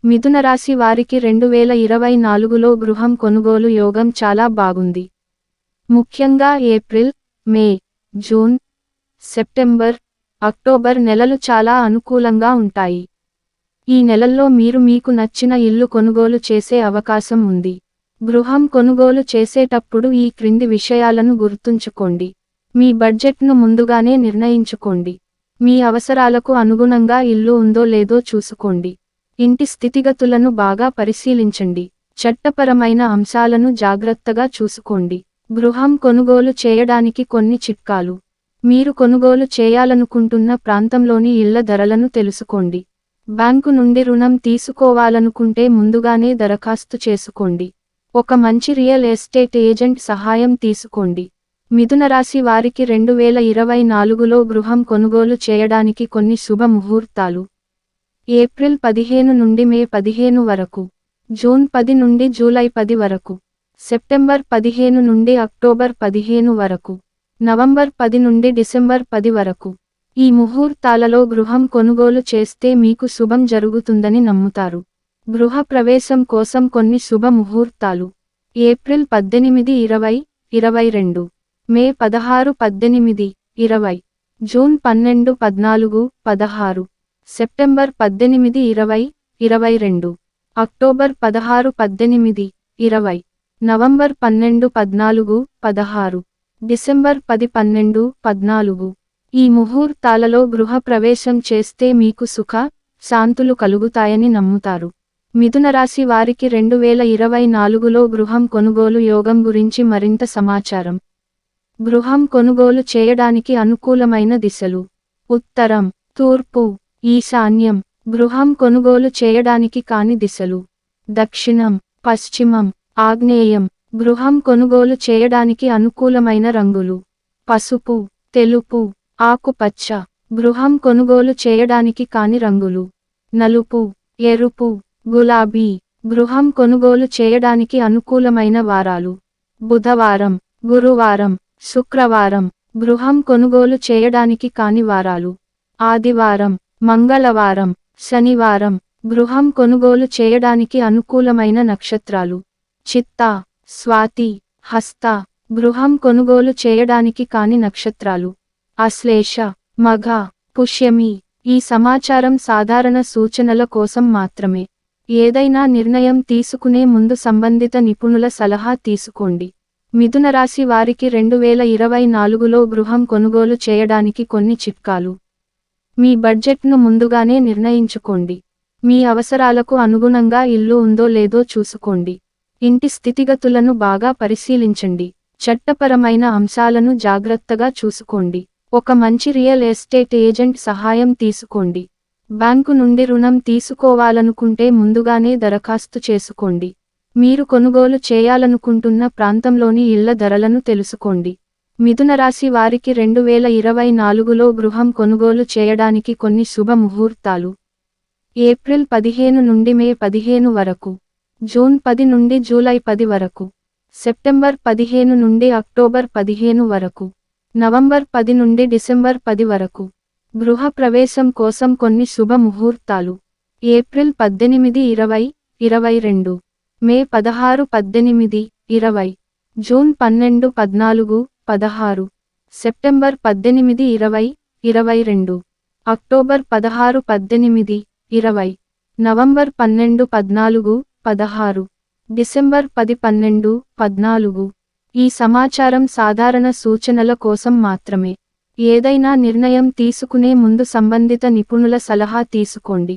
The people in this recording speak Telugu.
మిథున రాశి వారికి 2024లో గృహం కొనుగోలు యోగం చాలా బాగుంది. ముఖ్యంగా ఏప్రిల్, మే, జూన్, సెప్టెంబర్, అక్టోబర్ నెలలు చాలా అనుకూలంగా ఉంటాయి. ఈ నెలల్లో మీరు మీకు నచ్చిన ఇల్లు కొనుగోలు చేసే అవకాశం ఉంది. గృహం కొనుగోలు చేసేటప్పుడు ఈ క్రింది విషయాలను గుర్తుంచుకోండి. మీ బడ్జెట్ను ముందుగానే నిర్ణయించుకోండి. మీ అవసరాలకు అనుగుణంగా ఇల్లు ఉందో లేదో చూసుకోండి. ఇంటి స్థితిగతులను బాగా పరిశీలించండి. చట్టపరమైన అంశాలను జాగ్రత్తగా చూసుకోండి. గృహం కొనుగోలు చేయడానికి కొన్ని చిట్కాలు. మీరు కొనుగోలు చేయాలనుకుంటున్న ప్రాంతంలోని ఇళ్ల ధరలను తెలుసుకోండి. బ్యాంకు నుండి రుణం తీసుకోవాలనుకుంటే ముందుగానే దరఖాస్తు చేసుకోండి. ఒక మంచి రియల్ ఎస్టేట్ ఏజెంట్ సహాయం తీసుకోండి. మిథున రాశి వారికి 2024లో గృహం కొనుగోలు చేయడానికి కొన్ని శుభ ముహూర్తాలు. ఏప్రిల్ 15 నుండి మే 15 వరకు, జూన్ 10 నుండి జూలై 10 వరకు, సెప్టెంబర్ 15 నుండి అక్టోబర్ 15 వరకు, నవంబర్ 10 నుండి డిసెంబర్ 10 వరకు. ఈ ముహూర్తాలలో గృహం కొనుగోలు చేస్తే మీకు శుభం జరుగుతుందని నమ్ముతారు. గృహ ప్రవేశం కోసం కొన్ని శుభ ముహూర్తాలు. ఏప్రిల్ 18, 20, 22, మే 16, 18, 20, June 12, 14, 16, September 18, 20, 22, October 16, 18, 20, November 12, 14, 16, December 10, 12, 14. ఈ ముహూర్తాలలో గృహ ప్రవేశం చేస్తే మీకు సుఖ, శాంతులు కలుగుతాయని నమ్ముతారు. మిథున రాశి వారికి 2024లో గృహం కొనుగోలు యోగం గురించి మరింత సమాచారం. గృహం కొనుగోలు చేయడానికి అనుకూలమైన దిశలు: ఉత్తరం, తూర్పు, ఈశాన్యం. గృహం కొనుగోలు చేయడానికి కాని దిశలు: దక్షిణం, పశ్చిమం, ఆగ్నేయం. గృహం కొనుగోలు చేయడానికి అనుకూలమైన రంగులు: పసుపు, తెలుపు, ఆకుపచ్చ. గృహం కొనుగోలు చేయడానికి కాని రంగులు: నలుపు, ఎరుపు, గులాబీ. గృహం కొనుగోలు చేయడానికి అనుకూలమైన వారాలు: బుధవారం, గురువారం, శుక్రవారం. గృహం కొనుగోలు చేయడానికి కాని వారాలు: ఆదివారం, మంగళవారం, శనివారం. గృహం కొనుగోలు చేయడానికి అనుకూలమైన నక్షత్రాలు: చిత్తా, స్వాతి, హస్త. గృహం కొనుగోలు చేయడానికి కాని నక్షత్రాలు: ఆశ్లేష, మఘ, పుష్యమి. ఈ సమాచారం సాధారణ సూచనల కోసం మాత్రమే. ఏదైనా నిర్ణయం తీసుకునే ముందు సంబంధిత నిపుణుల సలహా తీసుకోండి. మిథున రాశి వారికి 2024లో గృహం కొనుగోలు చేయడానికి కొన్ని చిట్కాలు. మీ బడ్జెట్ను ముందుగానే నిర్ణయించుకోండి. మీ అవసరాలకు అనుగుణంగా ఇల్లు ఉందో లేదో చూసుకోండి. ఇంటి స్థితిగతులను బాగా పరిశీలించండి. చట్టపరమైన అంశాలను జాగ్రత్తగా చూసుకోండి. ఒక మంచి రియల్ ఎస్టేట్ ఏజెంట్ సహాయం తీసుకోండి. బ్యాంకు నుండి రుణం తీసుకోవాలనుకుంటే ముందుగానే దరఖాస్తు చేసుకోండి. మీరు కొనుగోలు చేయాలనుకుంటున్న ప్రాంతంలోని ఇళ్ల ధరలను తెలుసుకోండి. మిథున రాశి వారికి 2024లో గృహం కొనుగోలు చేయడానికి కొన్ని శుభ ముహూర్తాలు. ఏప్రిల్ 15 నుండి మే 15 వరకు, జూన్ 10 నుండి జూలై 10 వరకు, సెప్టెంబర్ 15 నుండి అక్టోబర్ 15 వరకు, నవంబర్ 10 నుండి డిసెంబర్ 10 వరకు. గృహ ప్రవేశం కోసం కొన్ని శుభ ముహూర్తాలు. ఏప్రిల్ 18, 20, 22, మే 16, 18, 20, June 12, 14, 16, September 18, 20, 22, October 16, 18, 20, November 12, 14, 16, December 10, 12, 14. ఈ సమాచారం సాధారణ సూచనల కోసం మాత్రమే. ఏదైనా నిర్ణయం తీసుకునే ముందు సంబంధిత నిపుణుల సలహా తీసుకోండి.